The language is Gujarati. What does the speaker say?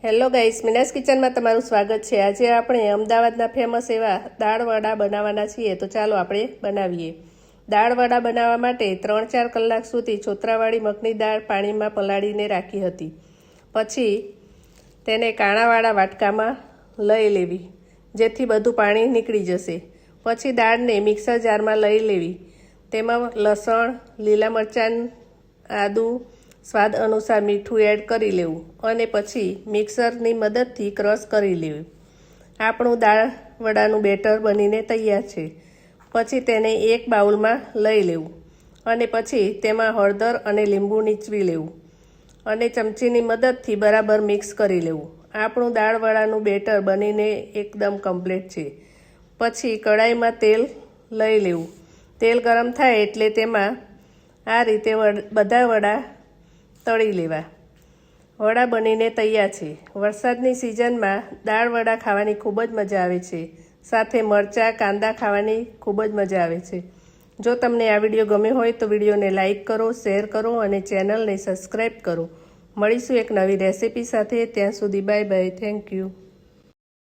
હેલો ગાઈસ, મીનાસ કિચનમાં તમારું સ્વાગત છે। આજે આપણે અમદાવાદના ફેમસ એવા દાળ વડા બનાવવાના છીએ, તો ચાલો આપણે બનાવીએ। દાળ વડા બનાવવા માટે 3-4 કલાક સુધી છોતરાવાળી મગની દાળ પાણીમાં પલાળીને રાખી હતી। પછી તેને કાણાવાળા વાટકામાં લઈ લેવી, જેથી બધું પાણી નીકળી જશે। પછી દાળને મિક્સર જારમાં લઈ લેવી, તેમાં લસણ, લીલા મરચાં, આદું, સ્વાદ અનુસાર મીઠું એડ કરી લેવું અને પછી મિક્સરની મદદથી ક્રશ કરી લેવું। આપણું દાળ વડાનું બેટર બનીને તૈયાર છે। પછી તેને એક બાઉલમાં લઈ લેવું અને પછી તેમાં હળદર અને લીંબુ નીચવી લેવું અને ચમચીની મદદથી બરાબર મિક્સ કરી લેવું। આપણું દાળ વડાનું બેટર બનીને એકદમ કમ્પ્લીટ છે। પછી કડાઈમાં તેલ લઈ લેવું। તેલ ગરમ થાય એટલે તેમાં આ રીતે બધા વડા તળી લેવા। વડા બનીને તૈયાર છે। વરસાદની સિઝનમાં દાળ વડા ખાવાની ખૂબ જ મજા આવે છે, સાથે મરચાં, કાંદા ખાવાની ખૂબ જ મજા આવે છે। જો તમને આ વિડીયો ગમ્યો હોય તો વિડીયોને લાઇક કરો, શેર કરો અને ચેનલને સબસ્ક્રાઈબ કરો। મળીશું એક નવી રેસિપી સાથે। ત્યાં સુધી બાય બાય, થેન્ક યુ।